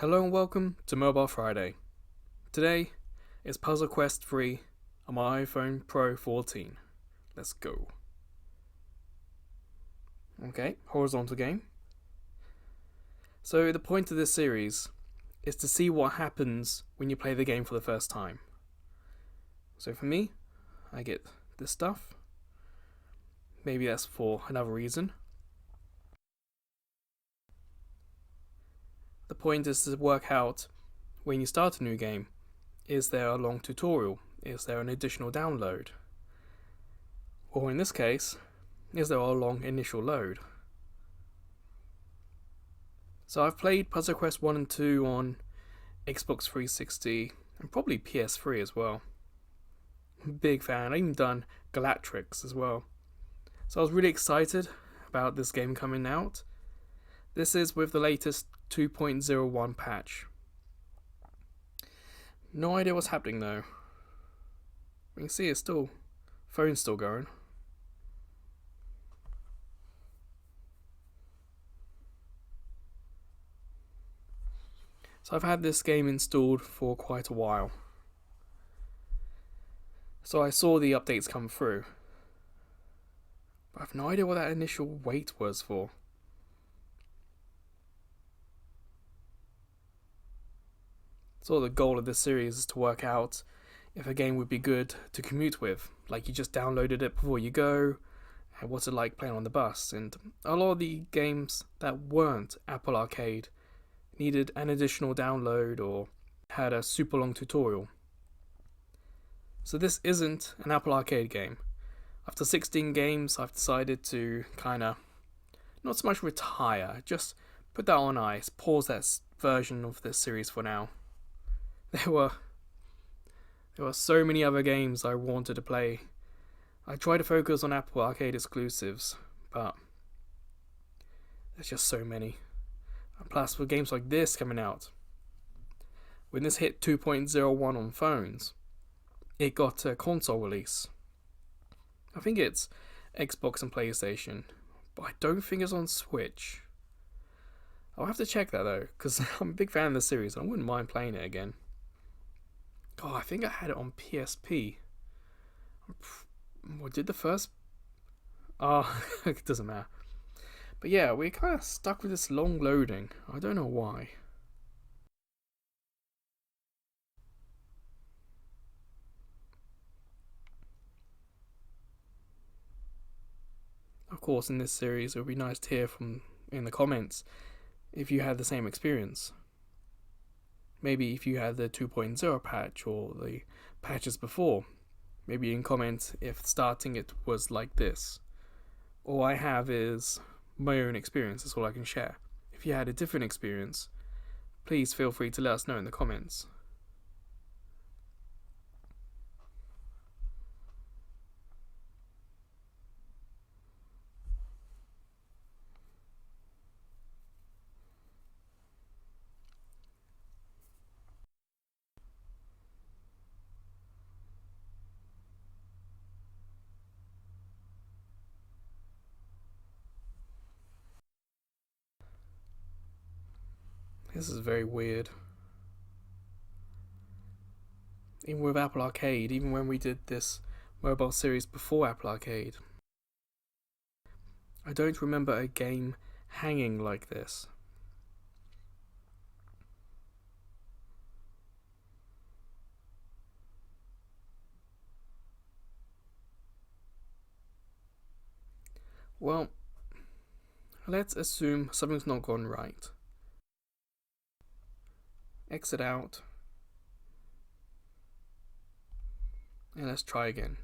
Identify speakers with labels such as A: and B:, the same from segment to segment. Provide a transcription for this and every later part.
A: Hello and welcome to Mobile Friday. Today is Puzzle Quest 3 on my iPhone Pro 14. Let's go. Okay, horizontal game. So the point of this series is to see what happens when you play the game for the first time. So for me, I get this stuff. Maybe that's for another reason. The point is to work out, when you start a new game, is there a long tutorial? Is there an additional download? Or in this case, is there a long initial load? So I've played Puzzle Quest 1 and 2 on Xbox 360 and probably PS3 as well. Big fan. I've even done Galactrix as well. So I was really excited about this game coming out. This is with the latest 2.01 patch. No idea what's happening though. You can see it's still, phone's still going. So I've had this game installed for quite a while. So I saw the updates come through. But I have no idea what that initial wait was for. So the goal of this series is to work out if a game would be good to commute with. Like you just downloaded it before you go, and what's it like playing on the bus. And a lot of the games that weren't Apple Arcade needed an additional download or had a super long tutorial. So this isn't an Apple Arcade game. After 16 games, I've decided to kinda not so much retire, just put that on ice, pause that version of this series for now. There were so many other games I wanted to play. I tried to focus on Apple Arcade exclusives, but there's just so many. And plus, with games like this coming out, when this hit 2.01 on phones, it got a console release. I think it's Xbox and PlayStation, but I don't think it's on Switch. I'll have to check that though, because I'm a big fan of the series and I wouldn't mind playing it again. Oh, I think I had it on PSP. What did the first? Oh, it doesn't matter. But yeah, we're kind of stuck with this long loading. I don't know why. Of course, in this series, it would be nice to hear from in the comments if you had the same experience. Maybe if you had the 2.0 patch or the patches before. Maybe you can comment if starting it was like this. All I have is my own experience, that's all I can share. If you had a different experience, please feel free to let us know in the comments. This is very weird. Even with Apple Arcade, even when we did this mobile series before Apple Arcade, I don't remember a game hanging like this. Well, let's assume something's not gone right. Exit out. And let's try again.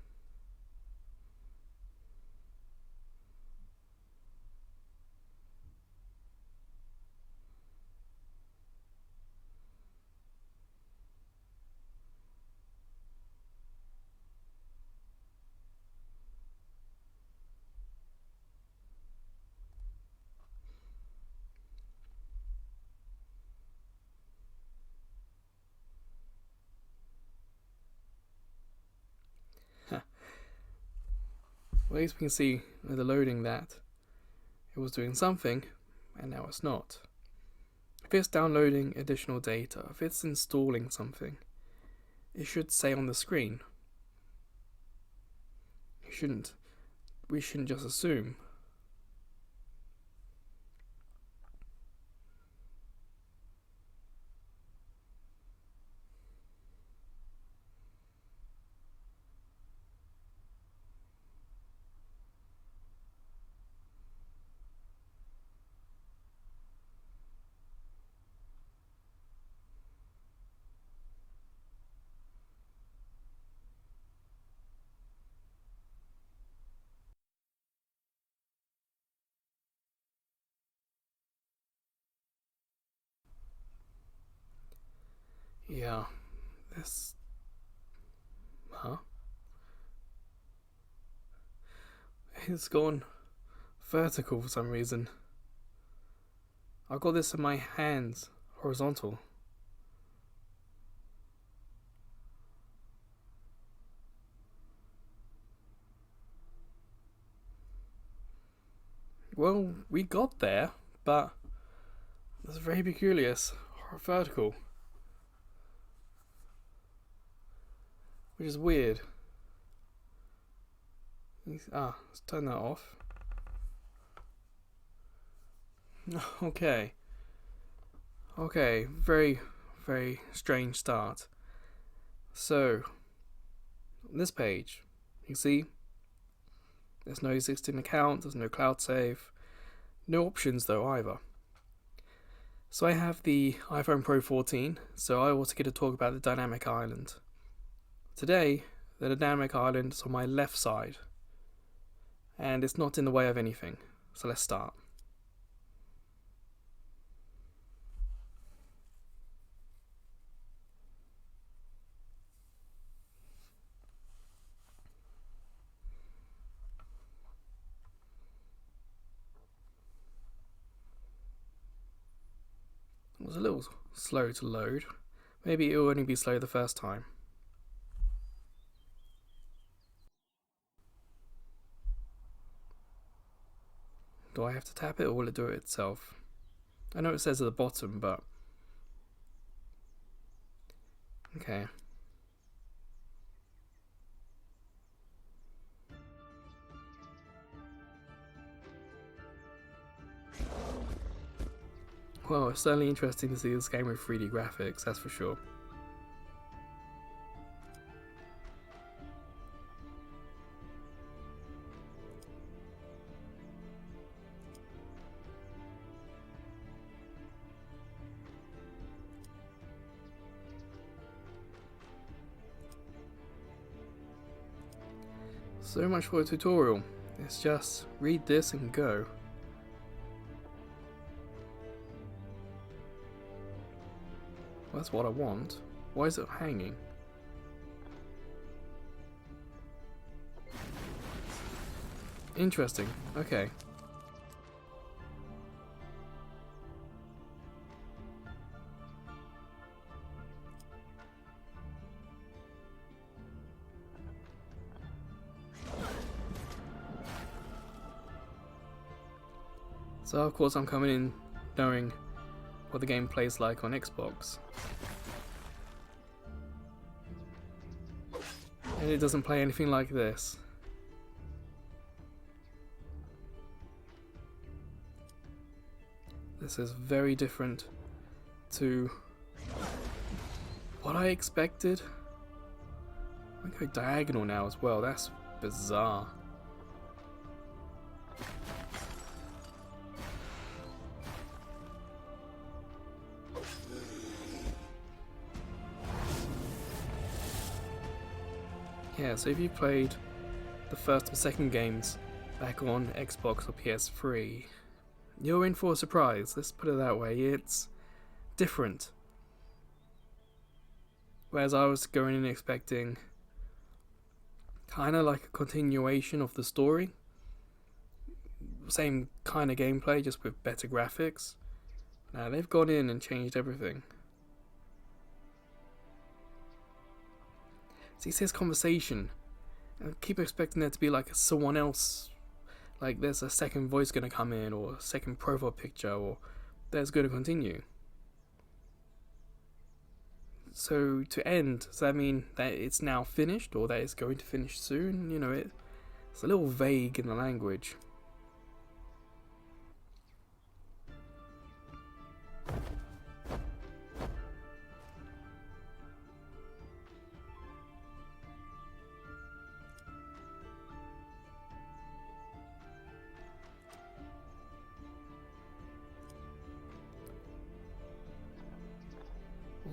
A: Well, at least we can see with the loading that it was doing something, and now it's not. If it's downloading additional data, if it's installing something, it should say on the screen. We shouldn't just assume. Yeah, this. Huh? It's gone vertical for some reason. I've got this in my hands, horizontal. Well, we got there, but that's very peculiar. Vertical, which is weird. Let's turn that off. Okay. Okay, very, very strange start. So, on this page, you see, there's no existing account, there's no cloud save, no options though either. So I have the iPhone Pro 14, so I also get to talk about the dynamic island. Today, the dynamic island is on my left side, and it's not in the way of anything. So let's start. It was a little slow to load. Maybe it will only be slow the first time. Do I have to tap it or will it do it itself? I know it says at the bottom, but... Okay. Well, it's certainly interesting to see this game with 3D graphics, that's for sure. So much for a tutorial. It's just read this and go. Well, that's what I want. Why is it hanging? Interesting. Okay. So of course I'm coming in knowing what the game plays like on Xbox. And it doesn't play anything like this. This is very different to what I expected. I go diagonal now as well, that's bizarre. Yeah, so if you played the first or second games back on Xbox or PS3, you're in for a surprise, let's put it that way. It's different. Whereas I was going in expecting kind of like a continuation of the story. Same kind of gameplay, just with better graphics. Now they've gone in and changed everything. See, it says conversation. I keep expecting there to be like someone else, like there's a second voice going to come in, or a second profile picture, or there's going to continue. So to end, does that mean that it's now finished or that it's going to finish soon? You know, it's a little vague in the language.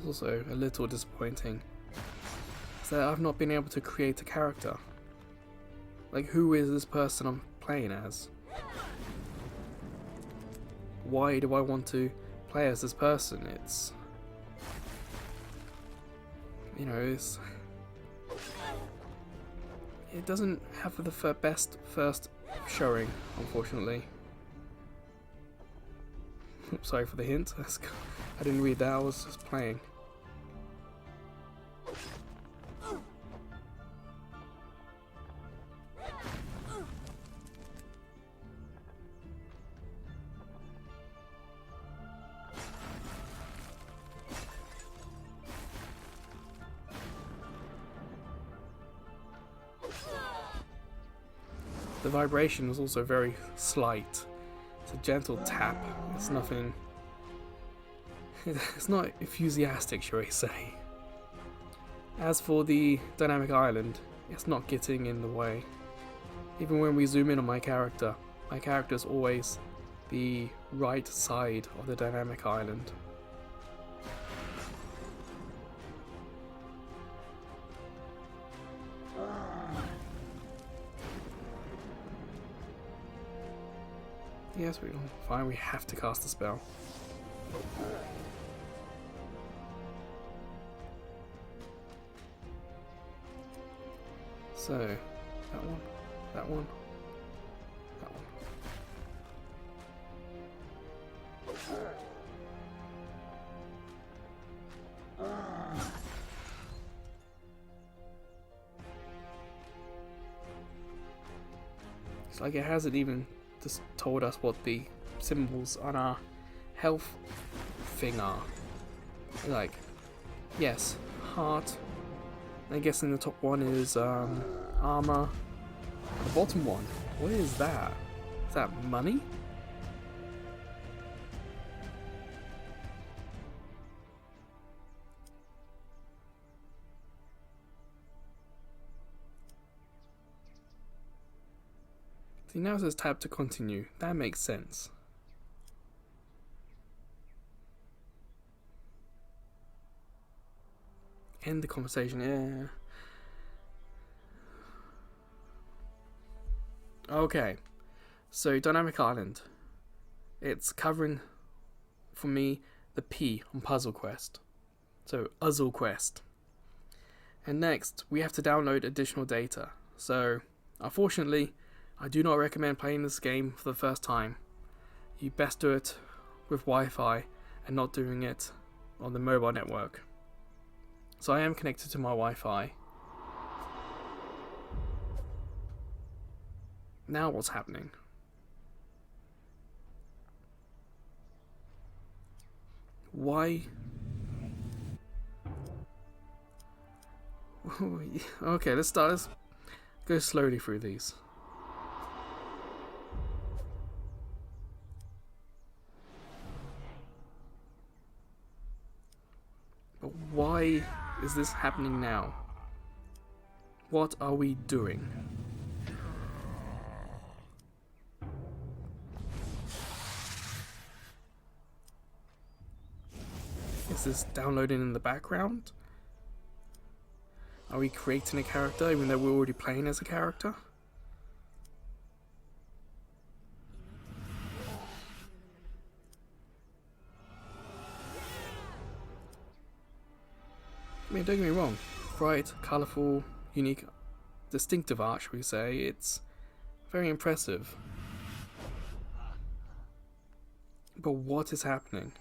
A: Also a little disappointing is that I've not been able to create a character. Like, who is this person I'm playing as? Why do I want to play as this person? It's, you know, it doesn't have the best first showing, unfortunately. Sorry for the hint. I didn't read that, I was just playing. The vibration was also very slight. It's a gentle tap. It's nothing. It's not enthusiastic, shall we say. As for the dynamic island, it's not getting in the way. Even when we zoom in on my character is always the right side of the dynamic island. Yes, fine, we have to cast the spell. So, that one, that one, that one. It's like it hasn't even just told us what the symbols on our health thing are. Like, yes, heart. I guess in the top one is armor. The bottom one, what is that? Is that money? See, now it says tab to continue. That makes sense. End the conversation, yeah. Okay, so Dynamic Island. It's covering, for me, the P on Puzzle Quest. So, Uzzle Quest. And next, we have to download additional data. So, unfortunately, I do not recommend playing this game for the first time. You best do it with Wi-Fi and not doing it on the mobile network. So I am connected to my Wi-Fi. Now what's happening? Why? Okay, let's go slowly through these. But why is this happening now? What are we doing? Is this downloading in the background? Are we creating a character even though we're already playing as a character? I mean, don't get me wrong. Bright, colourful, unique, distinctive art, shall we say. It's very impressive. But what is happening?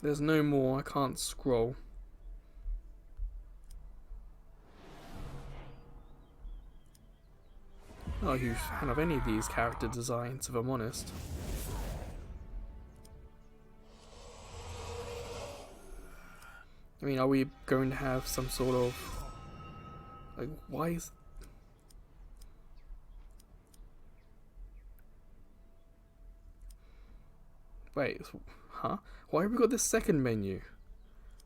A: There's no more. I can't scroll. Not a huge fan of any of these character designs, if I'm honest. I mean, are we going to have some sort of... like, why is... wait, huh? Why have we got this second menu?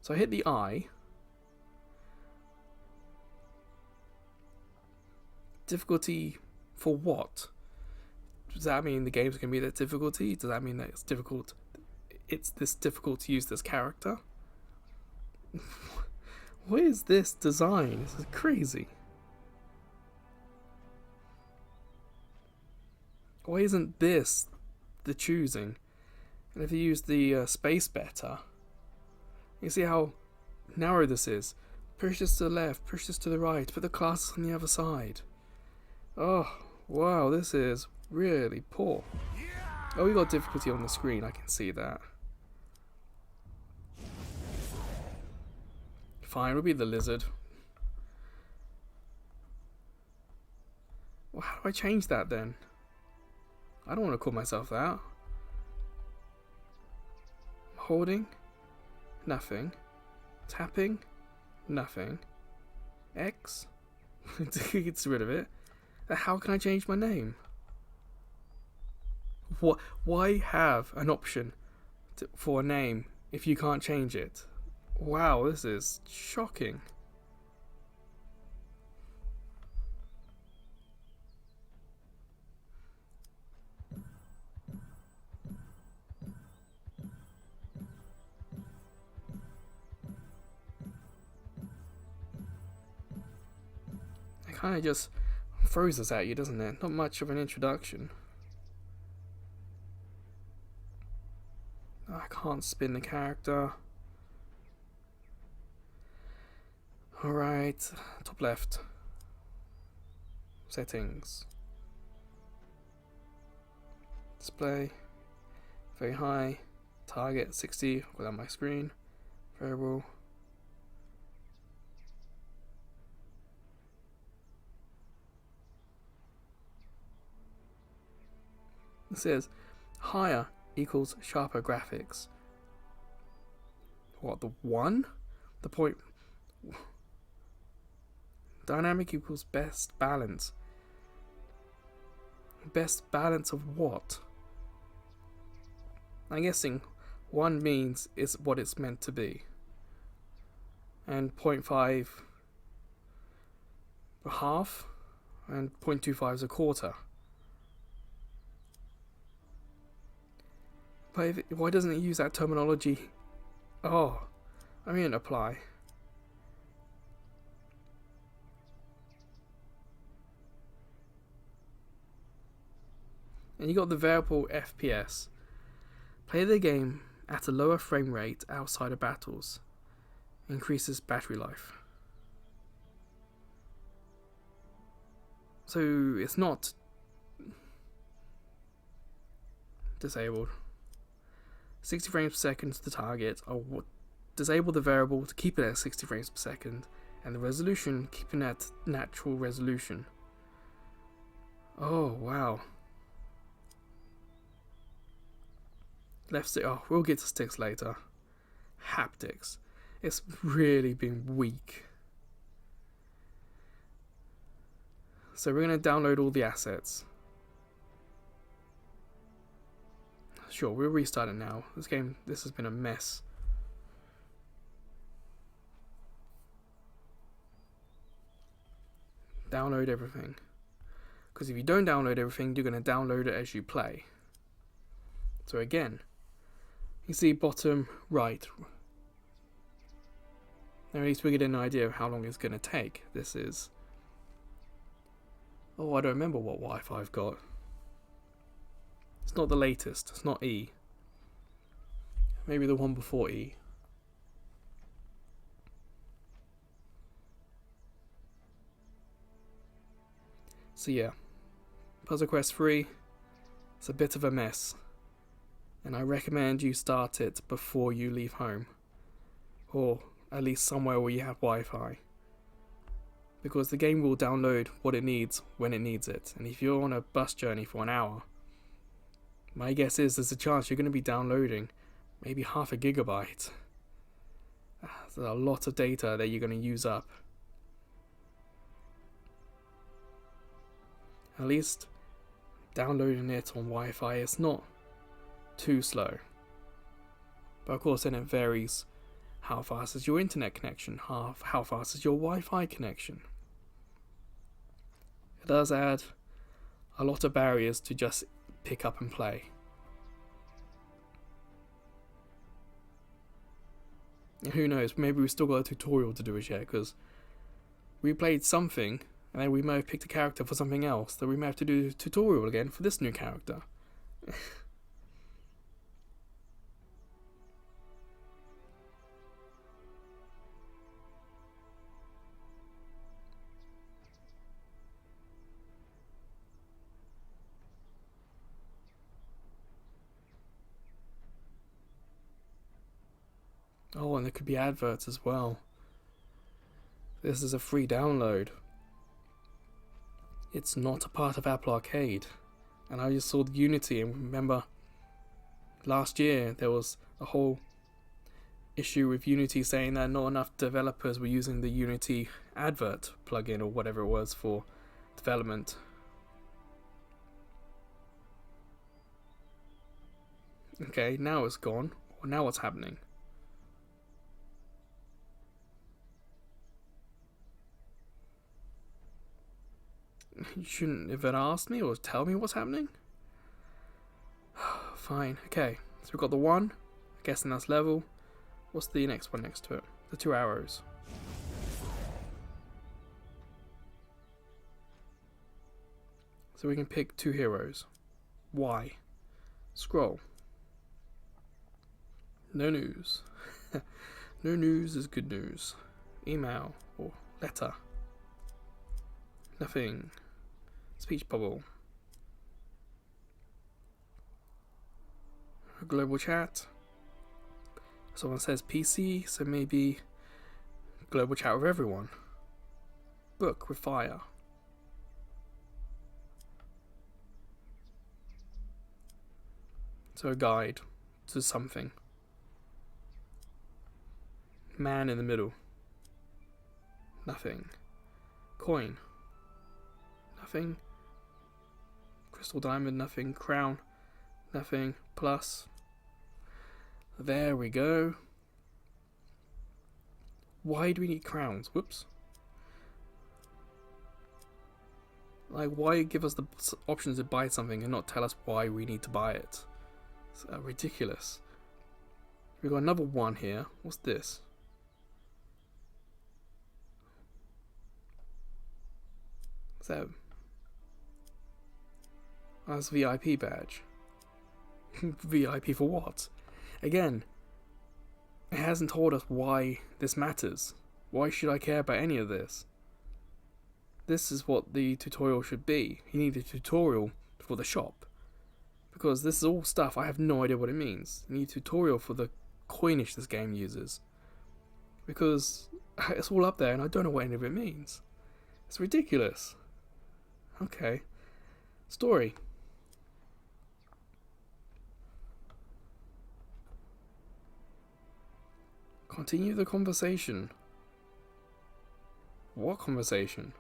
A: So I hit the I. Difficulty for what? Does that mean the game's going to be that difficulty? Does that mean that it's difficult? It's this difficult to use this character? What is this design? This is crazy. Why isn't this the choosing? And if you use the space better, you see how narrow this is. Push this to the left, push this to the right, put the classes on the other side. Oh, wow, this is really poor. Oh, we got difficulty on the screen, I can see that. Fine, we'll be the lizard. Well, how do I change that then? I don't want to call myself that. Holding? Nothing. Tapping? Nothing. X? Gets rid of it. How can I change my name? What? Why have an option for a name if you can't change it? Wow, this is shocking. It kind of just throws us at you, doesn't it? Not much of an introduction. I can't spin the character. Alright, top left. Settings. Display. Very high. Target 60 without my screen. Variable. It says higher equals sharper graphics. What, the 1? The point... Dynamic equals best balance. Best balance of what? I'm guessing 1 means is what it's meant to be. And 0.5 a half. And 0.25 is a quarter. But why doesn't it use that terminology? Oh, I'm going to apply. And you got the variable FPS. Play the game at a lower frame rate outside of battles. Increases battery life. So it's not disabled. 60 frames per second to the target. I'll disable the variable to keep it at 60 frames per second. And the resolution, keeping at natural resolution. Oh, wow. Left stick, oh, we'll get to sticks later. Haptics. It's really been weak. So we're going to download all the assets. Sure, we'll restart it now. This has been a mess. Download everything. Because if you don't download everything, you're going to download it as you play. So again, you see bottom right. Now at least we get an idea of how long it's going to take. This is... oh, I don't remember what Wi-Fi I've got. It's not the latest. It's not E. Maybe the one before E. So yeah, Puzzle Quest 3, it's a bit of a mess. And I recommend you start it before you leave home. Or at least somewhere where you have Wi-Fi. because the game will download what it needs when it needs it. And if you're on a bus journey for an hour, my guess is there's a chance you're going to be downloading maybe half a gigabyte. That's a lot of data that you're going to use up. At least downloading it on Wi-Fi is not too slow. But of course then it varies. How fast is your internet connection? How fast is your Wi-Fi connection? It does add a lot of barriers to just pick up and play. And who knows, maybe we've still got a tutorial to do as yet, because we played something and then we may have picked a character for something else that we may have to do a tutorial again for this new character. Oh, and there could be adverts as well. This is a free download. It's not a part of Apple Arcade. And I just saw the Unity, and remember last year there was a whole issue with Unity saying that not enough developers were using the Unity advert plugin or whatever it was for development. Okay, now it's gone. Well, now what's happening? You shouldn't have asked me or tell me what's happening. Fine, okay. So we've got the 1. I'm guessing that's level. What's the next one next to it? The 2 arrows. So we can pick 2 heroes. Why? Scroll. No news. No news is good news. Email or letter. Nothing. Speech bubble. A global chat. Someone says PC, so maybe global chat with everyone. Book with fire. So a guide to something. Man in the middle. Nothing. Coin. Nothing. Crystal diamond, nothing. Crown, nothing. Plus. There we go. Why do we need crowns? Whoops. Like, why give us the options to buy something and not tell us why we need to buy it? It's ridiculous. We've got another 1 here. What's this? What's that? Oh, that's a VIP badge. VIP for what? Again, it hasn't told us why this matters. Why should I care about any of this? This is what the tutorial should be. You need a tutorial for the shop. Because this is all stuff I have no idea what it means. You need a tutorial for the coinage this game uses. Because it's all up there and I don't know what any of it means. It's ridiculous. Okay. Story. Continue the conversation. What conversation?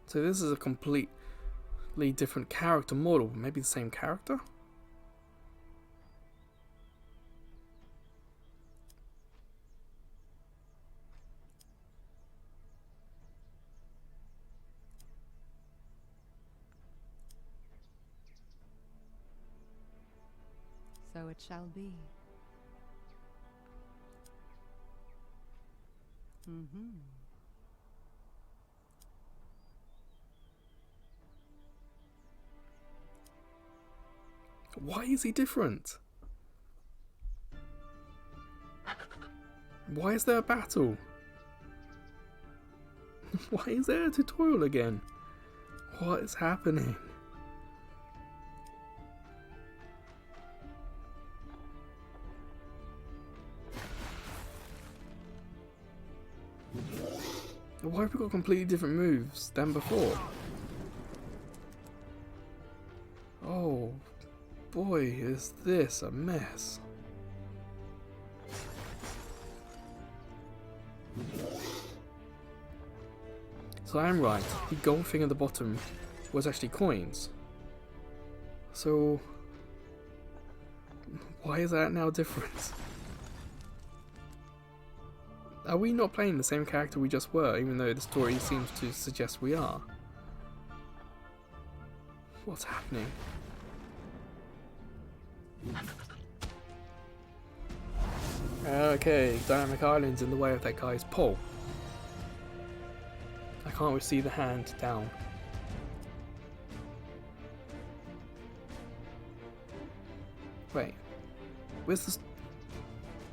A: So this is a completely different character model. Maybe the same character?
B: So it shall be.
A: Why is he different? Why is there a battle? Why is there a tutorial again? What is happening? Why have we got completely different moves than before? Oh boy, is this a mess. So I'm right, the gold thing at the bottom was actually coins. So why is that now different? Are we not playing the same character we just were, even though the story seems to suggest we are? What's happening? Okay, Dynamic Island's in the way of that guy's pole. I can't really see the hand down. Wait, where's this?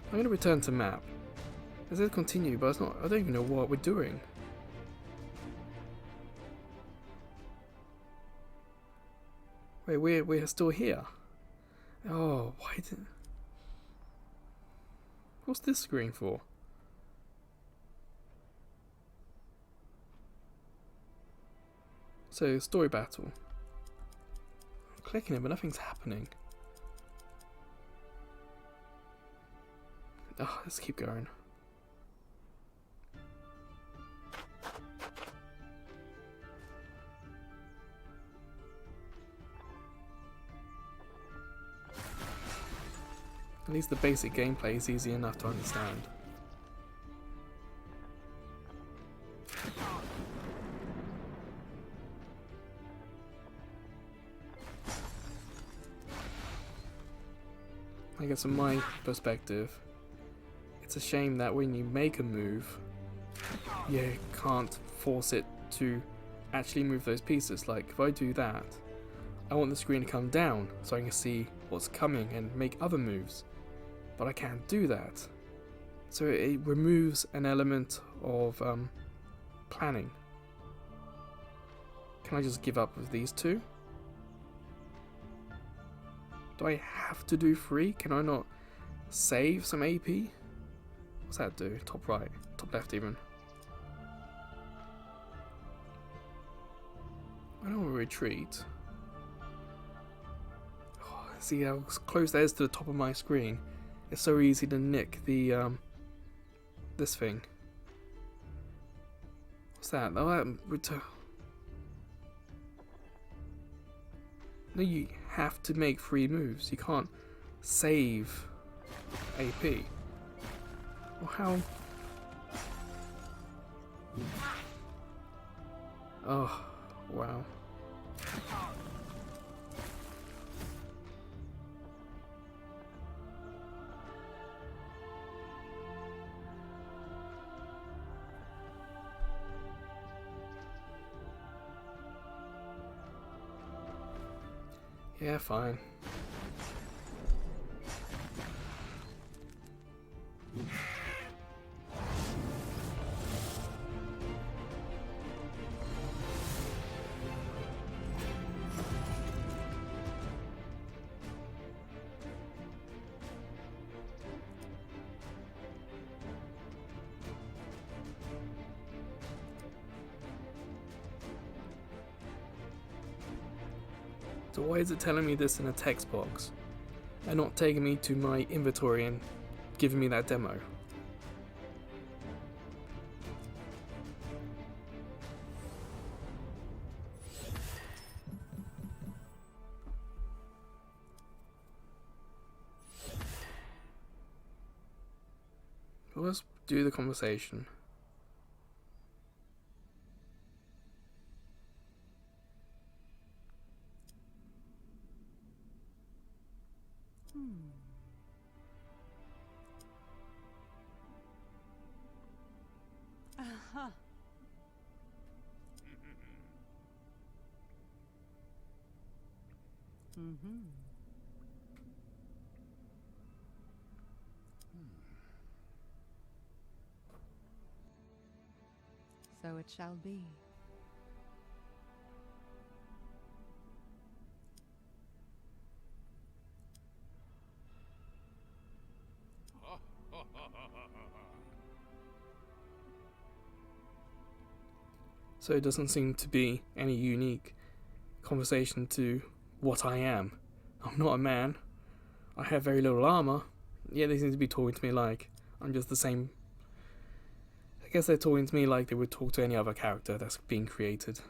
A: I'm going to return to map. It says continue, but it's not. I don't even know what we're doing. Wait, we're still here. Oh, why did? What's this screen for? So story battle. I'm clicking it, but nothing's happening. Oh, let's keep going. At least the basic gameplay is easy enough to understand. I guess from my perspective, it's a shame that when you make a move, you can't force it to actually move those pieces. Like, if I do that, I want the screen to come down so I can see what's coming and make other moves. But I can't do that. So it removes an element of planning. Can I just give up with these two? Do I have to do 3? Can I not save some AP? What's that do? Top right, top left even. I don't want to retreat. Oh, see how close that is to the top of my screen. It's so easy to nick the this thing. What's that? Oh, return. No, you have to make 3 moves. You can't save AP. Well, how? Oh, wow. Yeah, fine. So why is it telling me this in a text box and not taking me to my inventory and giving me that demo? Well, let's do the conversation.
B: Uh-huh. Mm-hmm. So it shall be.
A: so it doesn't seem to be any unique conversation to what I am. I'm not a man. I have very little armor, yet they seem to be talking to me like I'm just the same. I guess they're talking to me like they would talk to any other character that's being created.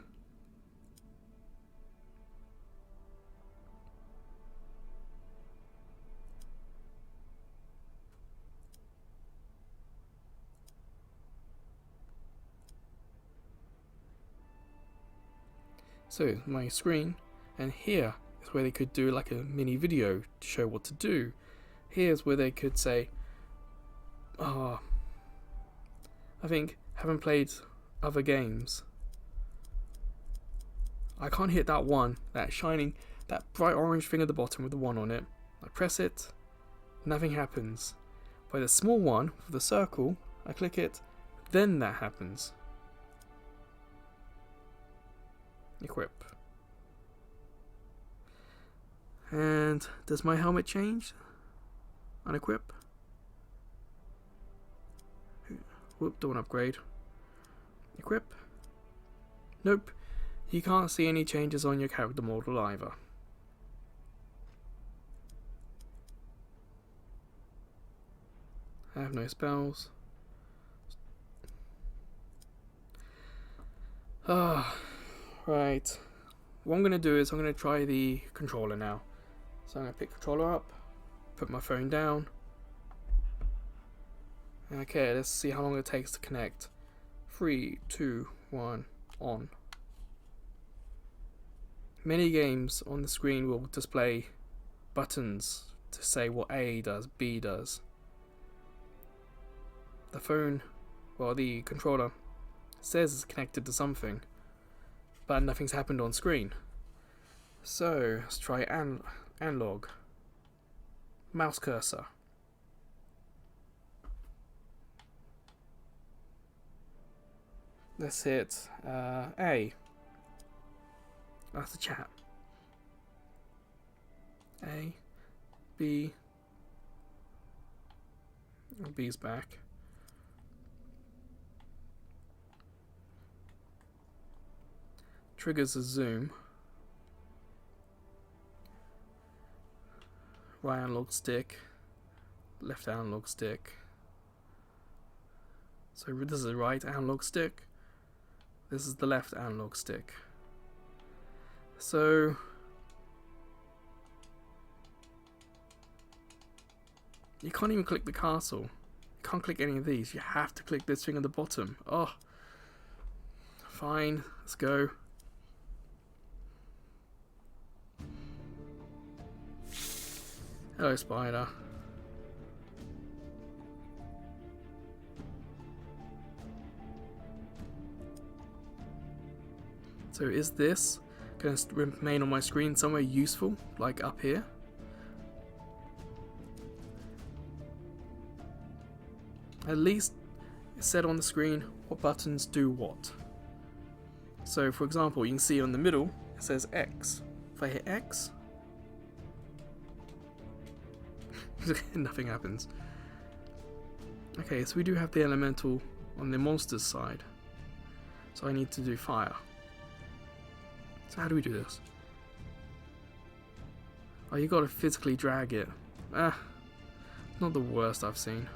A: So my screen, and here is where they could do like a mini video to show what to do. Here's where they could say, I think, having played other games, I can't hit that one, that shining, that bright orange thing at the bottom with the one on it. I press it, nothing happens. By the small one with the circle, I click it, then that happens. Equip. And does my helmet change? Unequip. Whoop, don't upgrade. Equip. Nope. You can't see any changes on your character model either. I have no spells. Right. What I'm going to do is I'm going to try the controller now. So I'm going to pick controller up, put my phone down. Okay, let's see how long it takes to connect. 3, 2, 1, on. Many games on the screen will display buttons to say what A does, B does. The phone, well, the controller says it's connected to something, but nothing's happened on screen. So let's try analog. Mouse cursor. Let's hit A. That's the chat. A, B. B's back. Triggers a zoom. Right analog stick. Left analog stick. So this is the right analog stick. This is the left analog stick. So you can't even click the castle. You can't click any of these. You have to click this thing at the bottom. Oh, fine. Let's go. Hello, spider. So is this going to remain on my screen somewhere useful, like up here? At least it said on the screen what buttons do what. So for example, you can see on the middle it says X. If I hit X, nothing happens. Okay, so we do have the elemental on the monster's side. So I need to do fire. So how do we do this? Oh, you gotta physically drag it. Not the worst I've seen.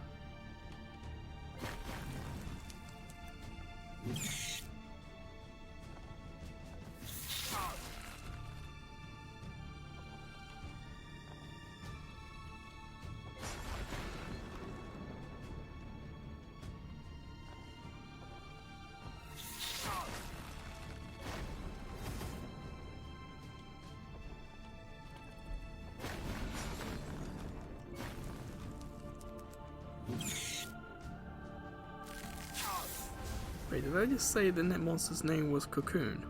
A: Wait, did I just say the net monster's name was Cocoon?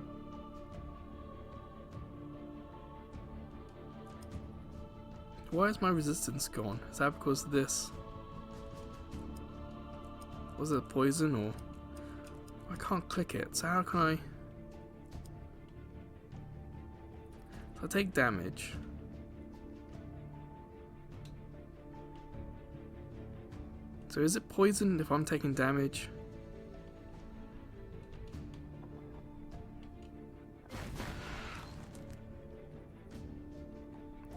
A: Why is my resistance gone? Is that because of this? Was it poison or? I can't click it, so how can I? So I take damage. So is it poison if I'm taking damage?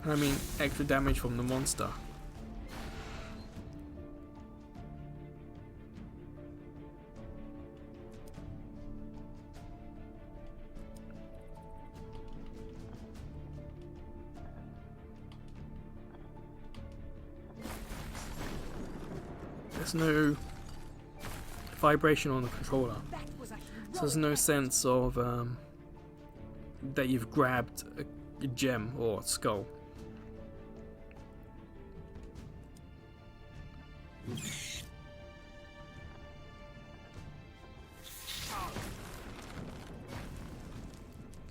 A: And I mean extra damage from the monster. There's no vibration on the controller, so there's no sense of that you've grabbed a gem or a skull.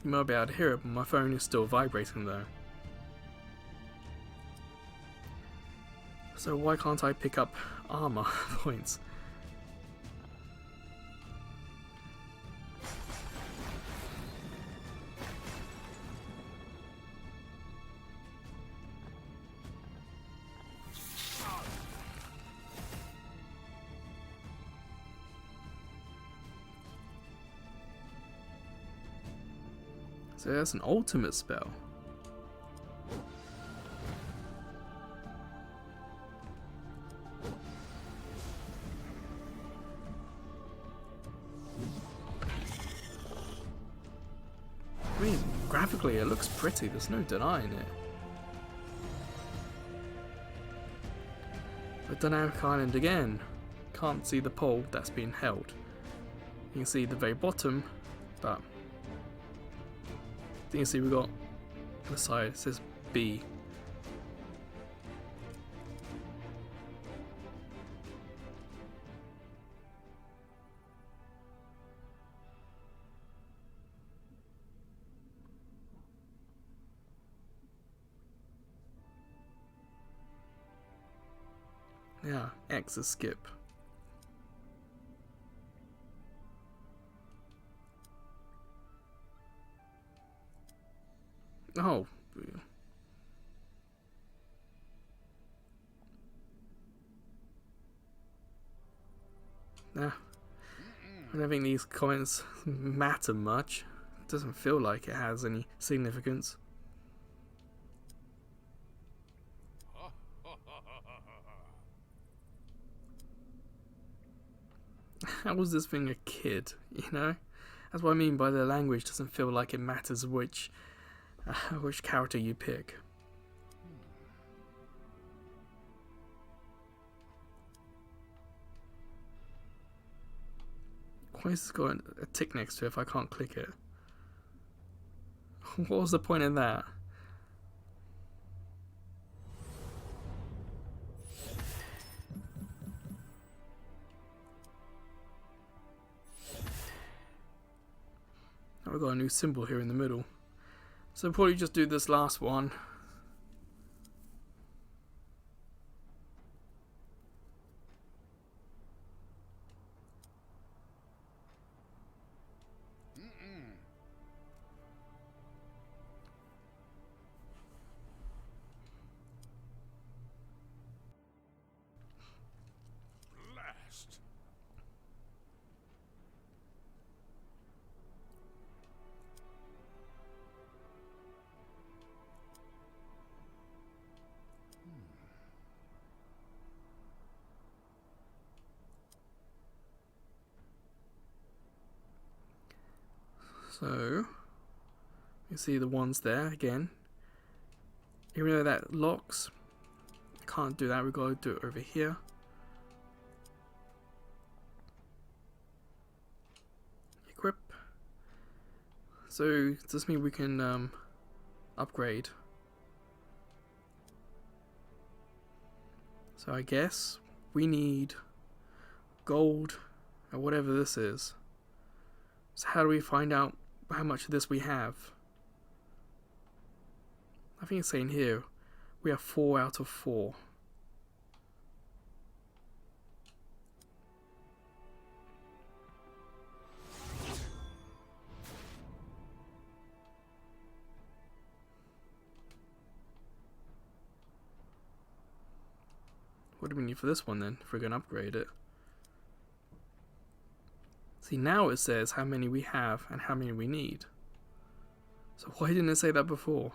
A: You might be able to hear it, but my phone is still vibrating though. So why can't I pick up armor points? So that's an ultimate spell. I mean, graphically it looks pretty, there's no denying it. But Dynamic Island again, can't see the pole that's being held. You can see the very bottom, but you can see we've got the side, it says B. Yeah, X is skip. Oh. Nah. I don't think these comments matter much. It doesn't feel like it has any significance. How was this thing a kid, you know? That's what I mean by the language doesn't feel like it matters which character you pick. Why is this got a tick next to it if I can't click it? What was the point in that? Now we've got a new symbol here in the middle. So probably just do this last one.
C: Blast.
A: So you see the ones there again. Even though that locks, I can't do that. We've got to do it over here. Equip. So does this mean we can upgrade? So I guess we need gold or whatever this is. So how do we find out how much of this we have? I think it's saying here we have 4 out of 4. What do we need for this one then, if we're going to upgrade it? See, now it says how many we have and how many we need. So why didn't it say that before?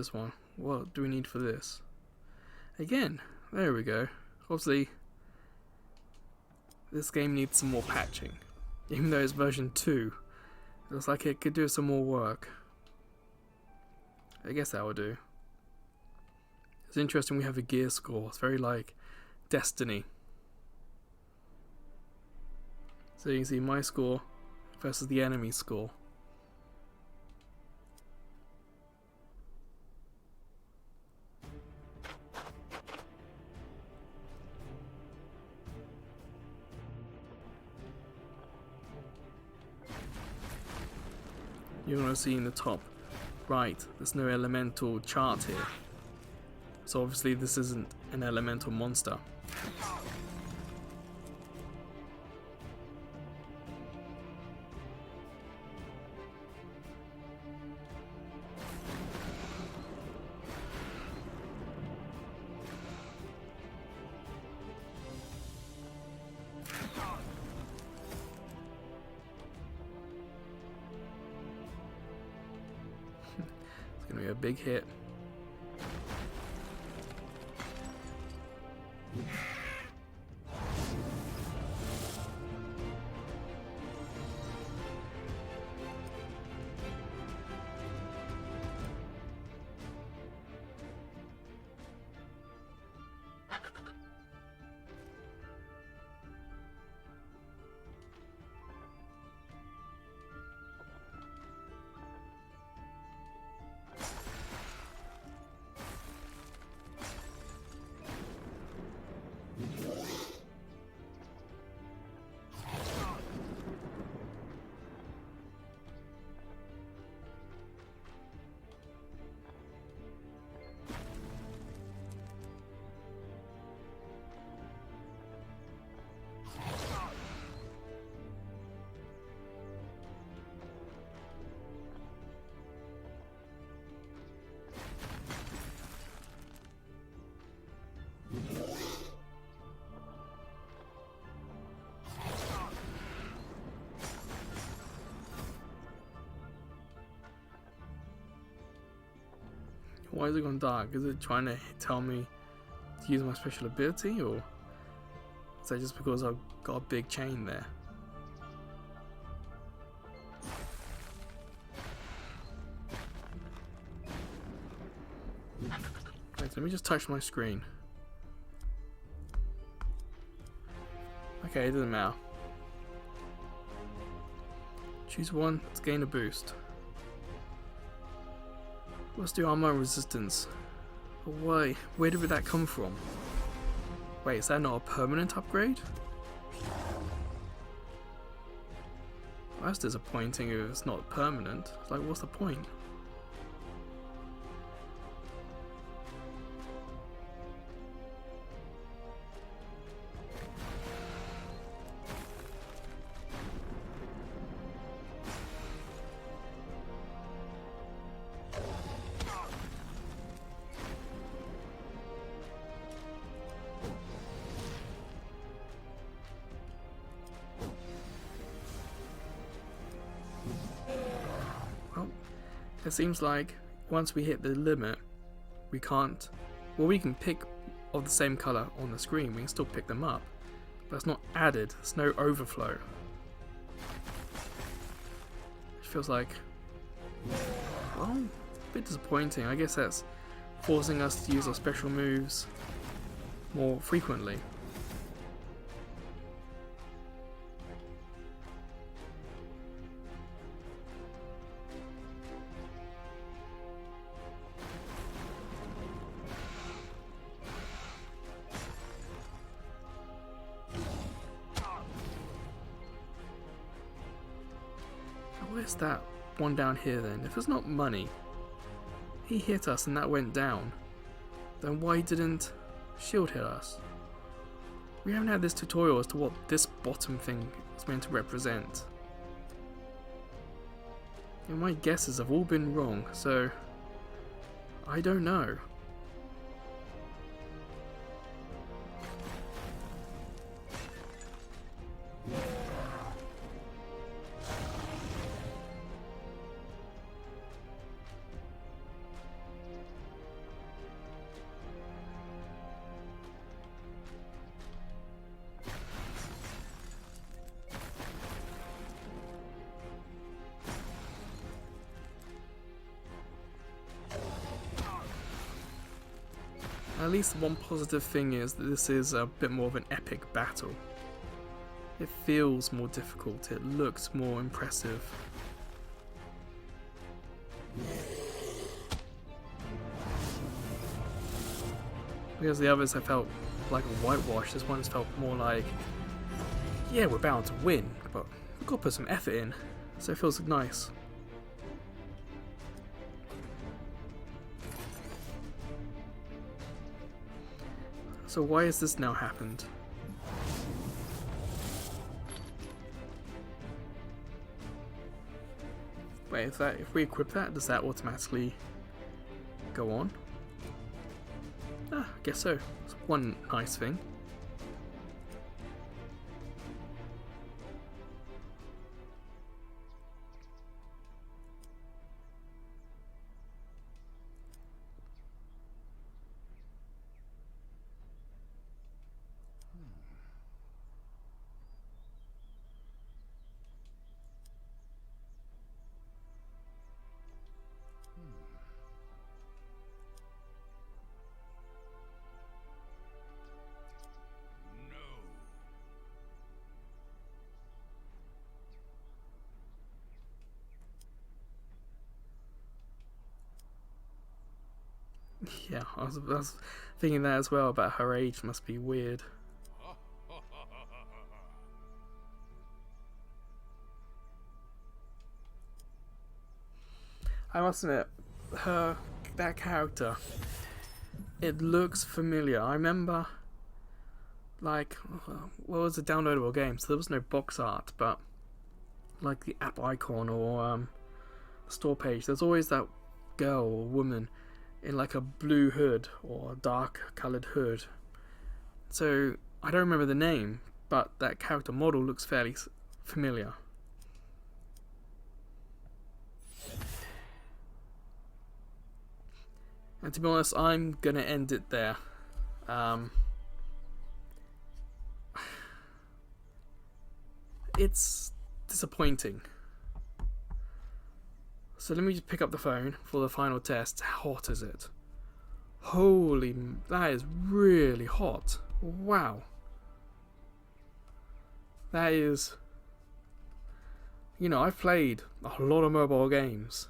A: this one? What do we need for this? Again, there we go. Obviously, this game needs some more patching. Even though it's version 2, it looks like it could do some more work. I guess that will do. It's interesting we have a gear score. It's very like Destiny. So you can see my score versus the enemy score. You're going to see in the top right, there's no elemental chart here. So obviously this isn't an elemental monster. It's going to be a big hit. Why is it gone dark? Is it trying to tell me to use my special ability, or is that just because I've got a big chain there? Wait, let me just touch my screen. Okay, it doesn't matter. Choose one to gain a boost. Let's do armor resistance. Why? Where did that come from? Wait, is that not a permanent upgrade? Well, that's disappointing if it's not permanent. Like, what's the point? It seems like once we hit the limit, we can't. Well, we can pick of the same color on the screen, we can still pick them up, but it's not added, there's no overflow. It feels like, well, a bit disappointing. I guess that's forcing us to use our special moves more frequently. Where's that one down here then? If it's not money, he hit us and that went down, then why didn't shield hit us? We haven't had this tutorial as to what this bottom thing is meant to represent. And my guesses have all been wrong, so I don't know. At least one positive thing is that this is a bit more of an epic battle. It feels more difficult, it looks more impressive. Because the others have felt like a whitewash, this one has felt more like, yeah, we're bound to win, but we've got to put some effort in, so it feels nice. So why has this now happened? Wait, if we equip that, does that automatically go on? Ah, I guess so. It's one nice thing. Yeah, I was thinking that as well, about her age must be weird. I must admit, that character, it looks familiar. I remember, like, what was a downloadable game, so there was no box art, but like the app icon or store page, there's always that girl or woman in like a blue hood or a dark coloured hood. So I don't remember the name, but that character model looks fairly familiar. And to be honest, I'm gonna end it there. It's disappointing. So let me just pick up the phone for the final test. How hot is it? Holy, that is really hot. Wow. That is... You know, I've played a lot of mobile games.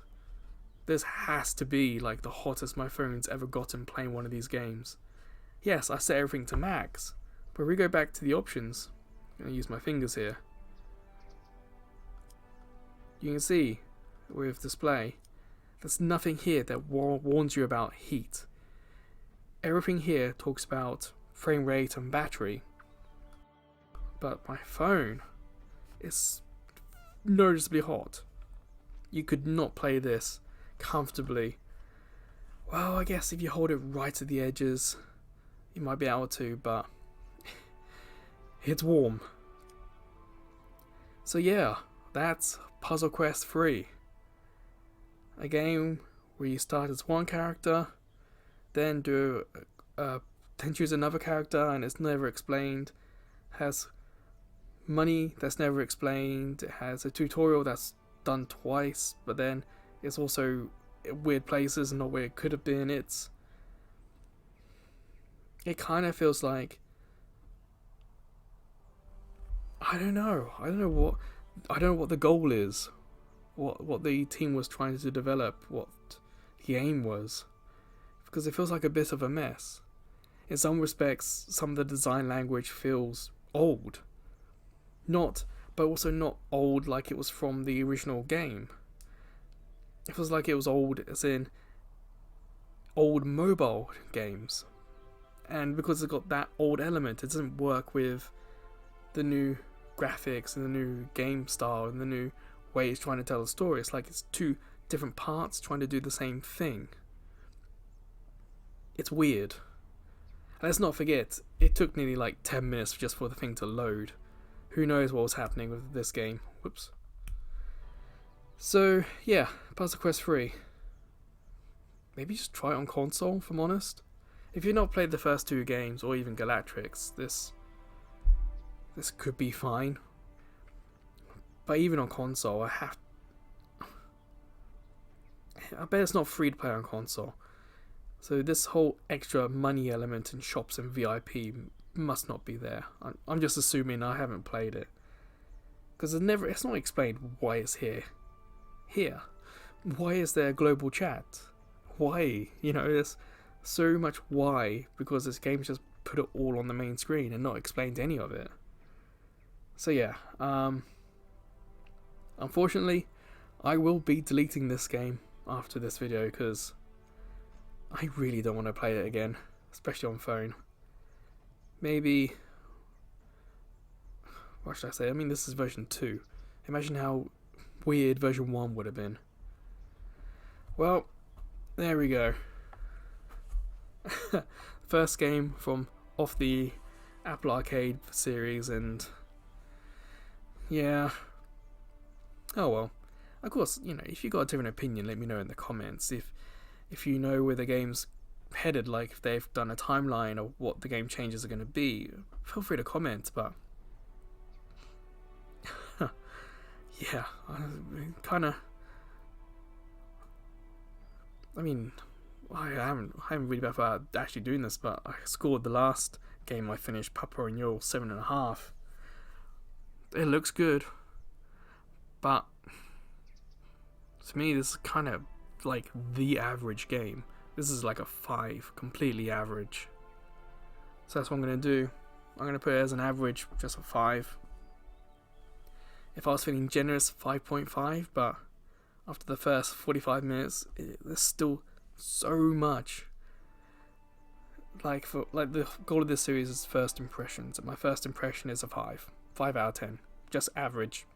A: This has to be like the hottest my phone's ever gotten playing one of these games. Yes, I set everything to max, but if we go back to the options, I'm going to use my fingers here. You can see with display, there's nothing here that warns you about heat. Everything here talks about frame rate and battery. But my phone is noticeably hot. You could not play this comfortably. Well, I guess if you hold it right at the edges, you might be able to, but it's warm. So yeah, that's Puzzle Quest 3. A game where you start as one character, then choose another character, and it's never explained. Has money that's never explained. It has a tutorial that's done twice, but then it's also weird places and not where it could have been. It kind of feels like, I don't know what the goal is. What the team was trying to develop, what the aim was, because it feels like a bit of a mess. In some respects, some of the design language feels old, but also not old like it was from the original game. It feels like it was old as in old mobile games, and because it's got that old element, it doesn't work with the new graphics and the new game style and the new way it's trying to tell a story. It's like it's two different parts trying to do the same thing. It's weird. And let's not forget, it took nearly like 10 minutes just for the thing to load. Who knows what was happening with this game. Whoops. So, yeah, Puzzle Quest 3. Maybe just try it on console, if I'm honest. If you've not played the first two games, or even Galactrix, this could be fine. But even on console, I bet it's not free to play on console. So this whole extra money element in shops and VIP must not be there. I'm just assuming. I haven't played it because it's not explained why it's here. Why is there global chat? Why? There's so much why, because this game's just put it all on the main screen and not explained any of it. So yeah, unfortunately, I will be deleting this game after this video because I really don't want to play it again, especially on phone. Maybe, what should I say? I mean, this is version 2. Imagine how weird version 1 would have been. Well, there we go. First game from off the Apple Arcade series, and yeah. Oh well. Of course, if you got a different opinion, let me know in the comments. If you know where the game's headed, like if they've done a timeline or what the game changes are going to be, feel free to comment. But yeah, I haven't really thought about actually doing this, but I scored the last game I finished, Papa Renewal 7.5. It looks good, but to me this is kind of like the average game. This is like a 5, completely average. So that's what I'm going to do. I'm going to put it as an average, just a 5. If I was feeling generous, 5.5, but after the first 45 minutes, there's still so much. The goal of this series is first impressions, and my first impression is a 5 out of 10, just average,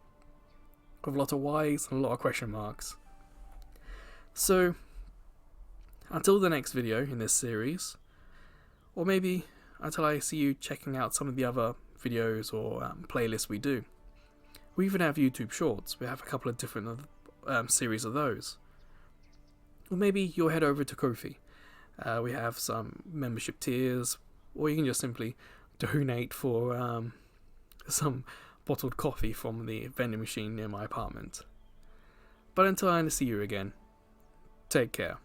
A: with a lot of whys and a lot of question marks. So until the next video in this series, or maybe until I see you checking out some of the other videos or playlists we do. We even have YouTube Shorts. We have a couple of different series of those. Or maybe you'll head over to Ko-fi. We have some membership tiers, or you can just simply donate for some bottled coffee from the vending machine near my apartment. But until I see you again, take care.